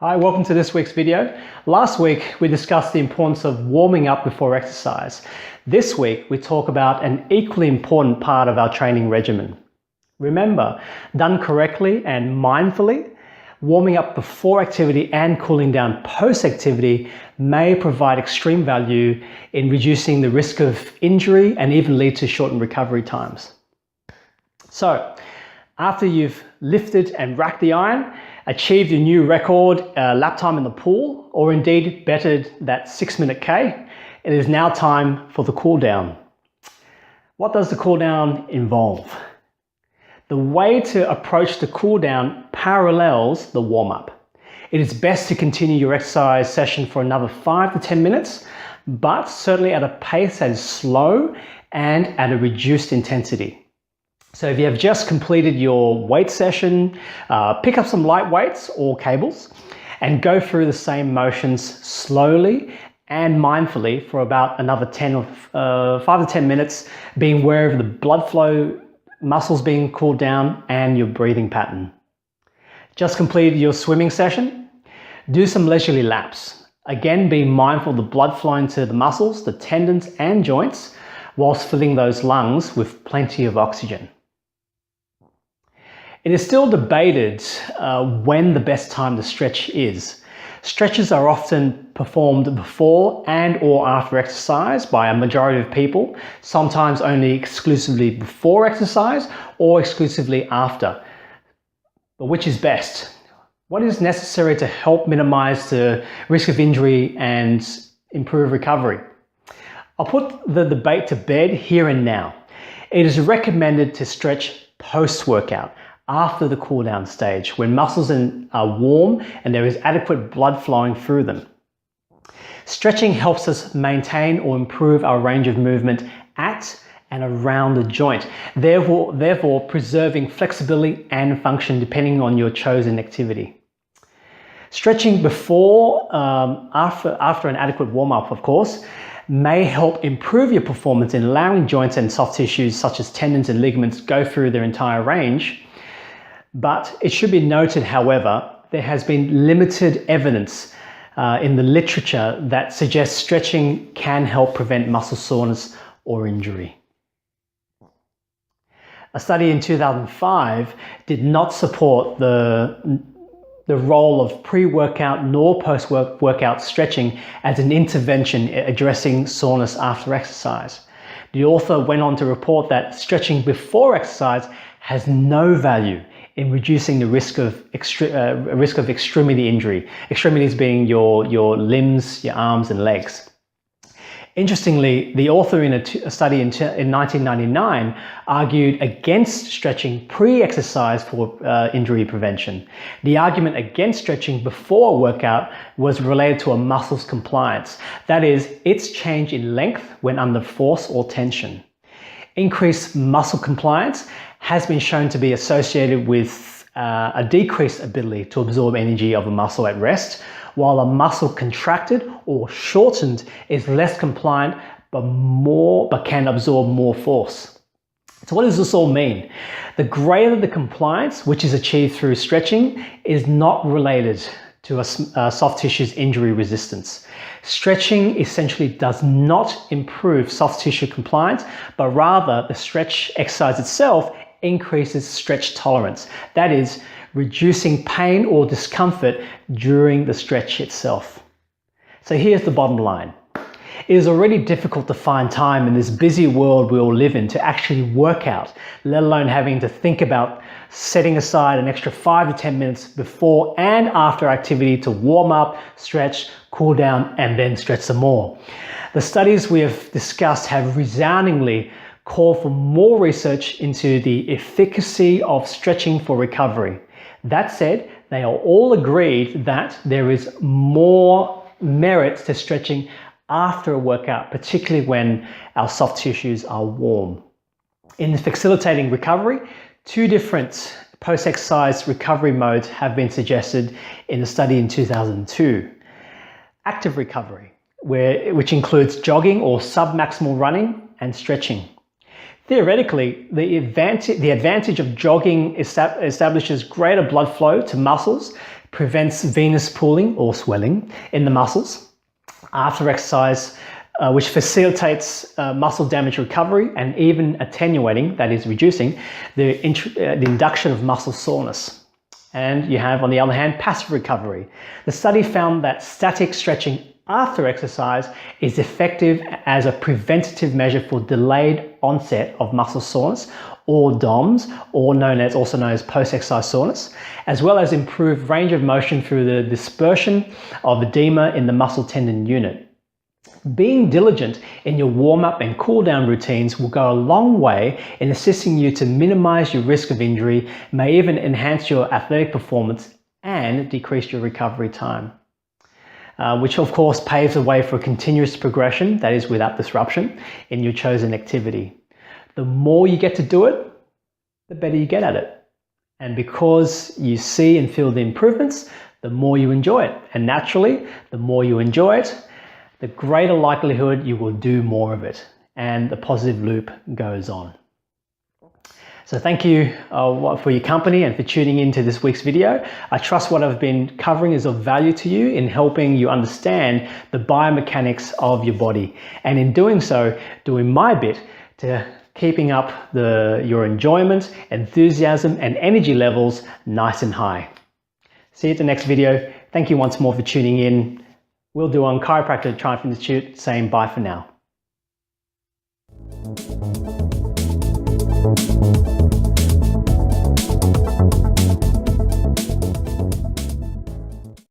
Hi, welcome to this week's video. Last week we discussed the importance of warming up before exercise. This week we talk about an equally important part of our training regimen. Remember, done correctly and mindfully, warming up before activity and cooling down post-activity may provide extreme value in reducing the risk of injury and even lead to shortened recovery times. So, after you've lifted and racked the iron, achieved a new record lap time in the pool, or indeed bettered that 6-minute K, it is now time for the cool down. What does the cool down involve? The way to approach the cool down parallels the warm up. It is best to continue your exercise session for another 5 to 10 minutes, but certainly at a pace that is slow and at a reduced intensity. So if you have just completed your weight session, pick up some light weights or cables and go through the same motions slowly and mindfully for about another 5 to 10 minutes, being aware of the blood flow, muscles being cooled down, and your breathing pattern. Just completed your swimming session? Do some leisurely laps. Again, being mindful of the blood flowing to the muscles, the tendons and joints, whilst filling those lungs with plenty of oxygen. It is still debated when the best time to stretch is. Stretches are often performed before and or after exercise by a majority of people, sometimes only exclusively before exercise or exclusively after. But which is best? What is necessary to help minimize the risk of injury and improve recovery? I'll put the debate to bed here and now. It is recommended to stretch post-workout, after the cool down stage, when muscles are warm and there is adequate blood flowing through them. Stretching helps us maintain or improve our range of movement at and around the joint, therefore preserving flexibility and function depending on your chosen activity. Stretching before, after an adequate warm-up, of course, may help improve your performance in allowing joints and soft tissues such as tendons and ligaments go through their entire range. But it should be noted, however, there has been limited evidence in the literature that suggests stretching can help prevent muscle soreness or injury. A study in 2005 did not support the role of pre-workout nor post-workout stretching as an intervention addressing soreness after exercise. The author went on to report that stretching before exercise has no value in reducing the risk of extremity injury, extremities being your limbs, your arms and legs. Interestingly, the author in a study in 1999 argued against stretching pre-exercise for injury prevention. The argument against stretching before a workout was related to a muscle's compliance, that is, its change in length when under force or tension. Increased muscle compliance has been shown to be associated with a decreased ability to absorb energy of a muscle at rest, while a muscle contracted or shortened is less compliant but can absorb more force. So what does this all mean? The greater the compliance, which is achieved through stretching, is not related to a soft tissue's injury resistance. Stretching essentially does not improve soft tissue compliance, but rather the stretch exercise itself increases stretch tolerance. That is, reducing pain or discomfort during the stretch itself. So here's the bottom line. It is already difficult to find time in this busy world we all live in to actually work out, let alone having to think about setting aside an extra 5 to 10 minutes before and after activity to warm up, stretch, cool down, and then stretch some more. The studies we have discussed have resoundingly called for more research into the efficacy of stretching for recovery. That said, they are all agreed that there is more merit to stretching after a workout, particularly when our soft tissues are warm. In facilitating recovery, 2 different post-exercise recovery modes have been suggested in a study in 2002. Active recovery, which includes jogging or submaximal running and stretching. Theoretically, the advantage of jogging establishes greater blood flow to muscles, prevents venous pooling or swelling in the muscles after exercise, which facilitates muscle damage recovery and even attenuating, that is reducing, the induction of muscle soreness. And you have, on the other hand, passive recovery. The study found that static stretching after exercise is effective as a preventative measure for delayed onset of muscle soreness, or DOMS, or also known as post-exercise soreness, as well as improved range of motion through the dispersion of edema in the muscle tendon unit. Being diligent in your warm-up and cool-down routines will go a long way in assisting you to minimize your risk of injury, may even enhance your athletic performance and decrease your recovery time. Which of course paves the way for continuous progression, that is without disruption, in your chosen activity. The more you get to do it, the better you get at it. And because you see and feel the improvements, the more you enjoy it. And naturally, the more you enjoy it, the greater likelihood you will do more of it. And the positive loop goes on. So thank you for your company and for tuning into this week's video. I trust what I've been covering is of value to you in helping you understand the biomechanics of your body. And in doing so, doing my bit to keeping up your enjoyment, enthusiasm, and energy levels nice and high. See you at the next video. Thank you once more for tuning in. We'll do on Chiropractor Triumph Institute, saying bye for now.